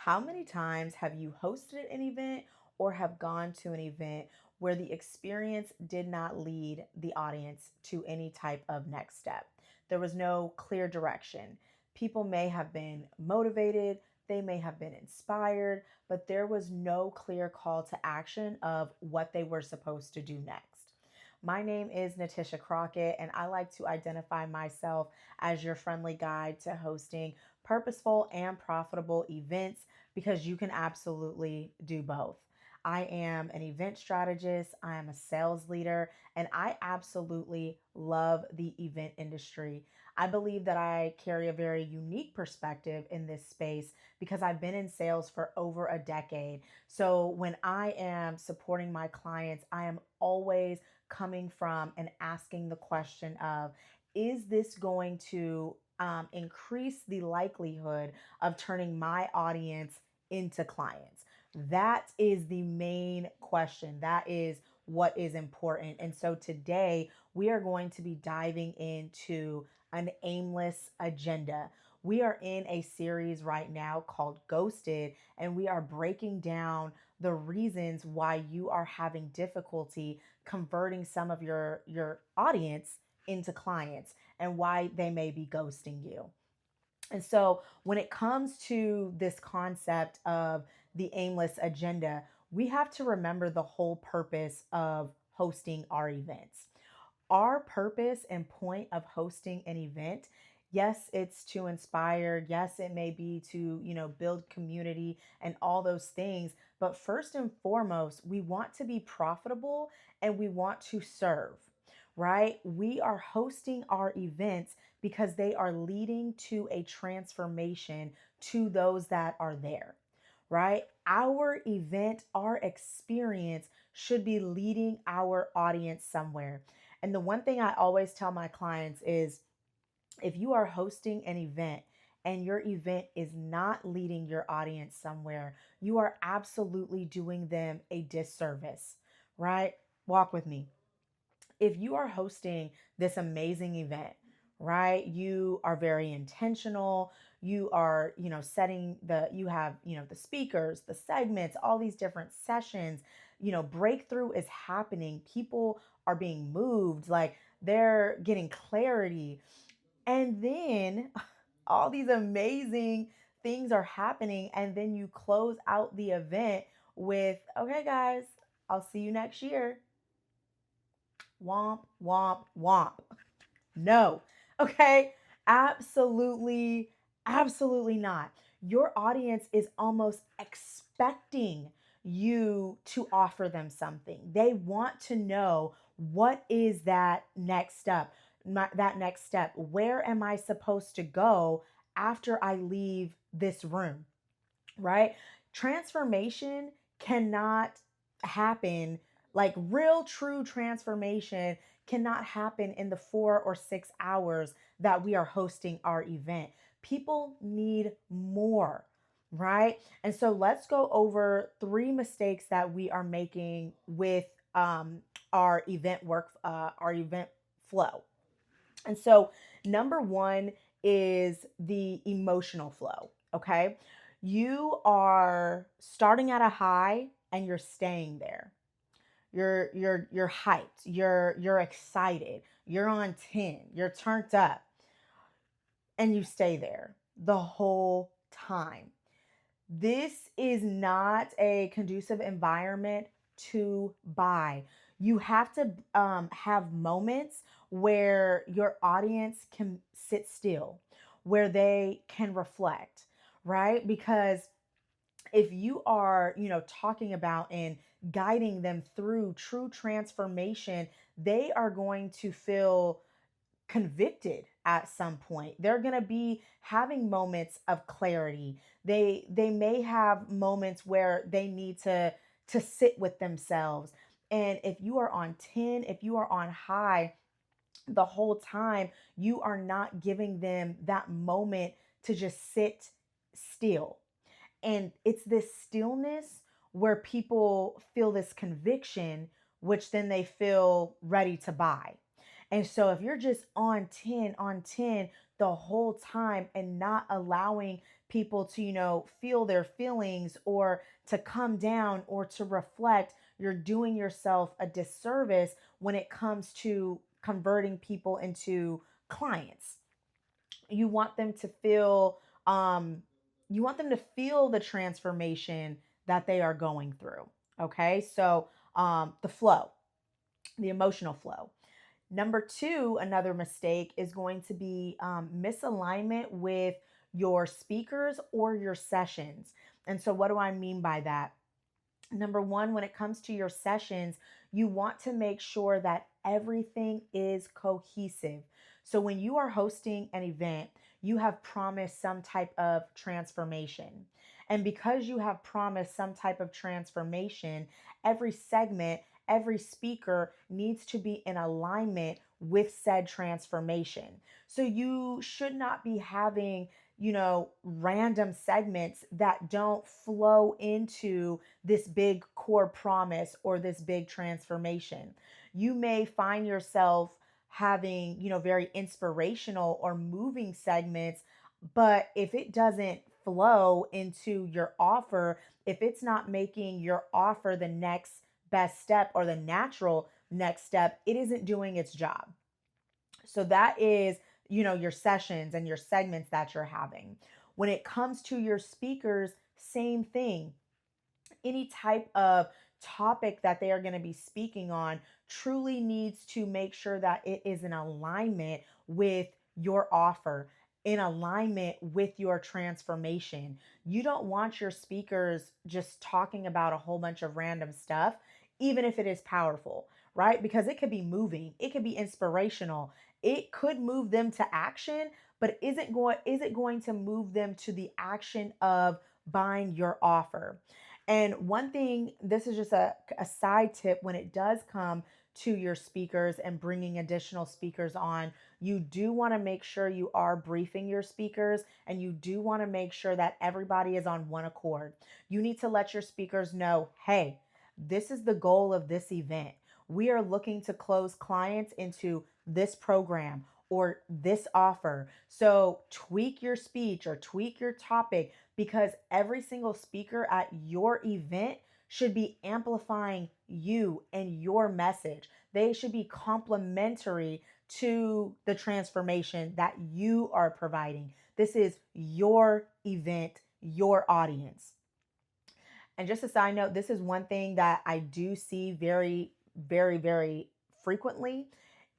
How many times have you hosted an event or have gone to an event where the experience did not lead the audience to any type of next step? There was no clear direction. People may have been motivated, they may have been inspired, but there was no clear call to action of what they were supposed to do next. My name is Natisha Crockett, and I like to identify myself as your friendly guide to hosting purposeful and profitable events because you can absolutely do both. I am an event strategist, I am a sales leader, and I absolutely love the event industry. I believe that I carry a very unique perspective in this space because I've been in sales for over a decade. So when I am supporting my clients, I am always coming from and asking the question of, is this going to increase the likelihood of turning my audience into clients? That is the main question. That is what is important. And so today we are going to be diving into an aimless agenda. We are in a series right now called Ghosted, and we are breaking down the reasons why you are having difficulty converting some of your audience into clients and why they may be ghosting you. And so, when it comes to this concept of the aimless agenda, we have to remember the whole purpose of hosting our events. Our purpose and point of hosting an event, yes, it's to inspire. Yes, it may be to, build community and all those things. But first and foremost, we want to be profitable and we want to serve, right? We are hosting our events because they are leading to a transformation to those that are there, right? Our event, our experience should be leading our audience somewhere. And the one thing I always tell my clients is if you are hosting an event and your event is not leading your audience somewhere, you are absolutely doing them a disservice, right? Walk with me. If you are hosting this amazing event, right? You are very intentional. You are, you have, the speakers, the segments, all these different sessions, breakthrough is happening. People are being moved, like they're getting clarity. And then all these amazing things are happening. And then you close out the event with, okay, guys, I'll see you next year. Womp, womp, womp. No. Okay. Absolutely, absolutely not. Your audience is almost expecting you to offer them something. They want to know what is that next step? That next step. Where am I supposed to go after I leave this room? Right? Transformation cannot happen, like real, true transformation cannot happen in the 4 or 6 hours that we are hosting our event. People need more, right? And so let's go over 3 mistakes that we are making with our event our event flow. And so, number one is the emotional flow. Okay. You are starting at a high and you're staying there. You're hyped. You're excited. You're on 10. You're turned up and you stay there the whole time. This is not a conducive environment to buy. You have to have moments where your audience can sit still, where they can reflect, right? Because if you are, talking about and guiding them through true transformation, they are going to feel convicted at some point. They're going to be having moments of clarity. They may have moments where they need to sit with themselves. And if you are on 10, if you are on high the whole time, you are not giving them that moment to just sit still. And it's this stillness where people feel this conviction, which then they feel ready to buy. And so if you're just on 10 the whole time and not allowing people to, feel their feelings or to come down or to reflect, you're doing yourself a disservice when it comes to converting people into clients. You want them to feel you want them to feel the transformation that they are going through. Okay, so the flow, the emotional flow. Number two, another mistake is going to be misalignment with your speakers or your sessions. And so, what do I mean by that? Number one, when it comes to your sessions, you want to make sure that everything is cohesive. So when you are hosting an event, you have promised some type of transformation. And because you have promised some type of transformation, every segment, every speaker needs to be in alignment with said transformation. So you should not be having, random segments that don't flow into this big core promise or this big transformation. You may find yourself having, very inspirational or moving segments, but if it doesn't flow into your offer, if it's not making your offer the next best step or the natural next step, it isn't doing its job. So that is, your sessions and your segments that you're having. When it comes to your speakers, same thing. Any type of topic that they are going to be speaking on truly needs to make sure that it is in alignment with your offer, in alignment with your transformation. You don't want your speakers just talking about a whole bunch of random stuff, even if it is powerful, right? Because it could be moving, it could be inspirational, it could move them to action, but is it going to move them to the action of buying your offer? And one thing, this is just a side tip, when it does come to your speakers and bringing additional speakers on, you do want to make sure you are briefing your speakers, and you do want to make sure that everybody is on one accord. You need to let your speakers know, hey, this is the goal of this event. We are looking to close clients into this program or this offer. So tweak your speech or tweak your topic, because every single speaker at your event should be amplifying you and your message. They should be complementary to the transformation that you are providing. This is your event, your audience. And just a side note, this is one thing that I do see very, very, very frequently,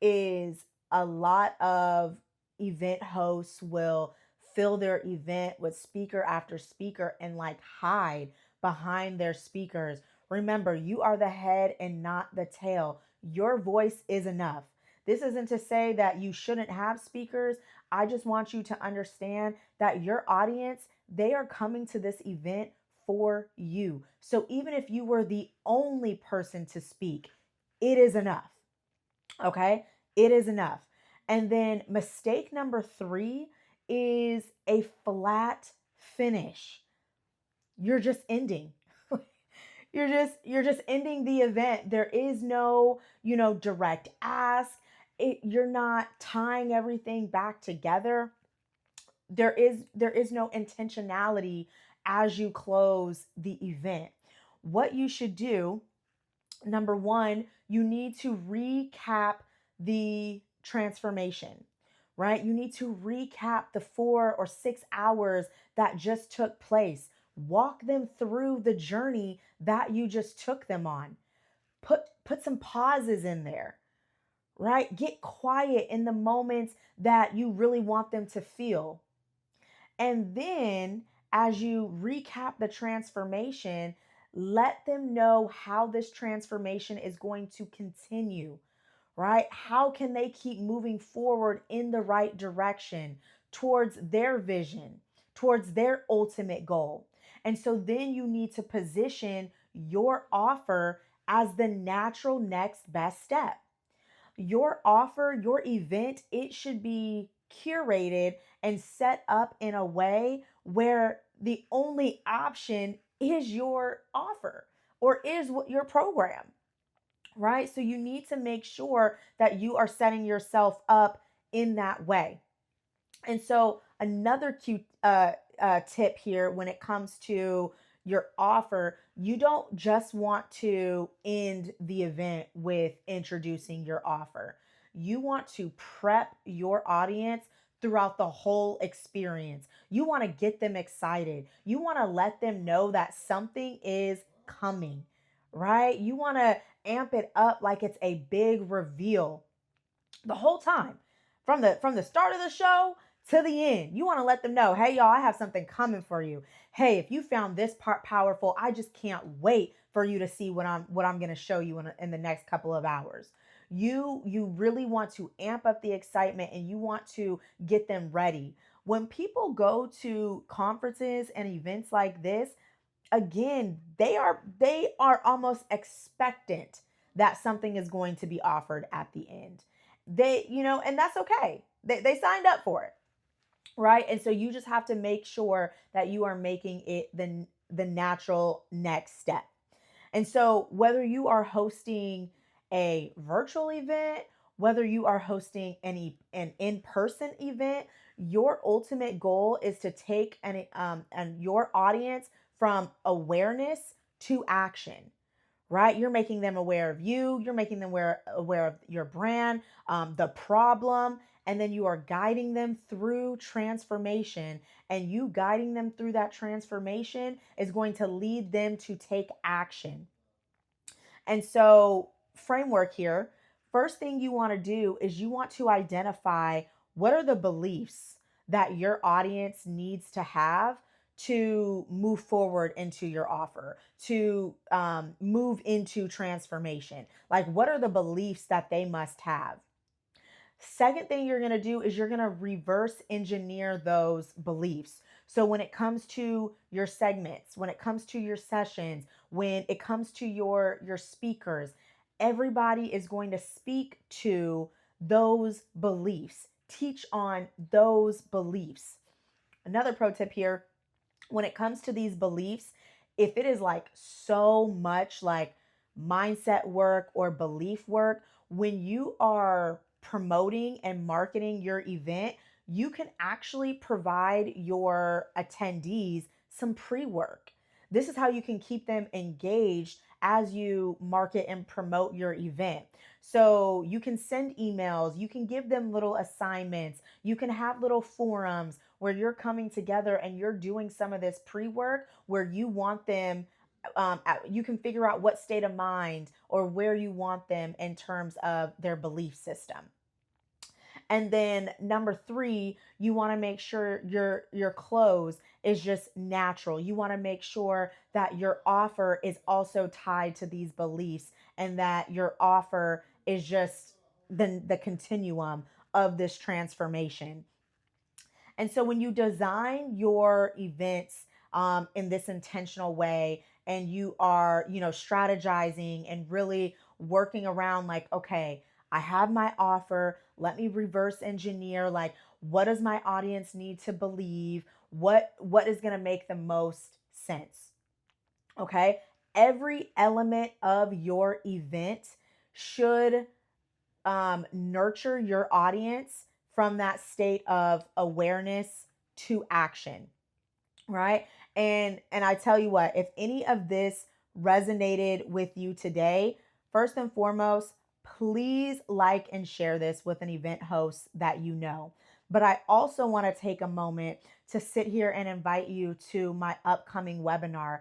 is a lot of event hosts will fill their event with speaker after speaker and like hide behind their speakers. Remember, you are the head and not the tail. Your voice is enough. This isn't to say that you shouldn't have speakers. I just want you to understand that your audience, they are coming to this event for you. So even if you were the only person to speak, it is enough. Okay? It is enough. And then mistake number three is a flat finish. You're just ending. You're just ending the event. There is no, direct ask. You're not tying everything back together. There is no intentionality as you close the event. What you should do, number one, you need to recap the transformation, right? You need to recap the 4 or 6 hours that just took place. Walk them through the journey that you just took them on. Put some pauses in there, right? Get quiet in the moments that you really want them to feel. And then, as you recap the transformation, let them know how this transformation is going to continue, right? How can they keep moving forward in the right direction towards their vision, towards their ultimate goal? And so then you need to position your offer as the natural next best step. Your offer, your event, it should be curated and set up in a way where the only option is your offer or is what your program, right? So you need to make sure that you are setting yourself up in that way. And so another tip here when it comes to your offer. You don't just want to end the event with introducing your offer. You want to prep your audience throughout the whole experience. You want to get them excited. You want to let them know that something is coming, right? You want to amp it up like it's a big reveal the whole time, from the start of the show to the end. You want to let them know, hey y'all, I have something coming for you. Hey, if you found this part powerful, I just can't wait for you to see what I'm going to show you in the next couple of hours. You really want to amp up the excitement, and you want to get them ready. When people go to conferences and events like this, again, they are almost expectant that something is going to be offered at the end. And that's okay. They signed up for it, right? And so you just have to make sure that you are making it the natural next step. And so, whether you are hosting a virtual event, whether you are hosting an in-person event, your ultimate goal is to take and your audience from awareness to action, right? You're making them aware of you. You're making them aware of your brand, the problem, and then you are guiding them through transformation. And you guiding them through that transformation is going to lead them to take action. And so, framework here, first thing you want to do is you want to identify what are the beliefs that your audience needs to have to move forward into your offer, to move into transformation. Like, what are the beliefs that they must have? Second thing you're going to do is you're going to reverse engineer those beliefs. So when it comes to your segments, when it comes to your sessions, when it comes to your speakers, everybody is going to speak to those beliefs. Teach on those beliefs. Another pro tip here, when it comes to these beliefs, if it is like so much like mindset work or belief work, when you are promoting and marketing your event, you can actually provide your attendees some pre work. This is how you can keep them engaged as you market and promote your event. So you can send emails, you can give them little assignments, you can have little forums where you're coming together and you're doing some of this pre work where you want them. You can figure out what state of mind or where you want them in terms of their belief system. And then number three, you want to make sure your close is just natural. You want to make sure that your offer is also tied to these beliefs, and that your offer is just the continuum of this transformation. And so when you design your events in this intentional way, and you are, strategizing and really working around like, okay, I have my offer. Let me reverse engineer, like, what does my audience need to believe? What is going to make the most sense? Okay? Every element of your event should nurture your audience from that state of awareness to action, right? And I tell you what, if any of this resonated with you today, first and foremost, please like and share this with an event host that you know. But I also want to take a moment to sit here and invite you to my upcoming webinar,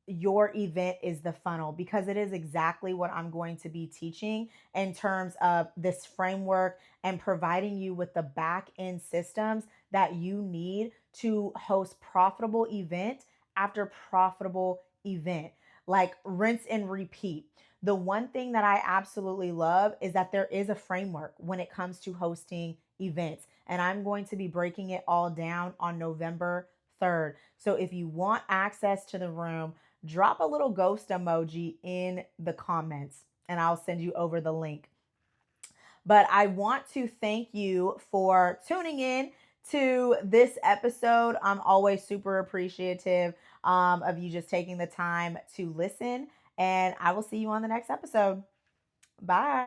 Your Event is the Funnel, because it is exactly what I'm going to be teaching in terms of this framework and providing you with the back end systems that you need to host profitable event after profitable event, like rinse and repeat. The one thing that I absolutely love is that there is a framework when it comes to hosting events, and I'm going to be breaking it all down on November 3rd. So if you want access to the room, drop a little ghost emoji in the comments and I'll send you over the link. But I want to thank you for tuning in to this episode. I'm always super appreciative of you just taking the time to listen, and I will see you on the next episode. Bye.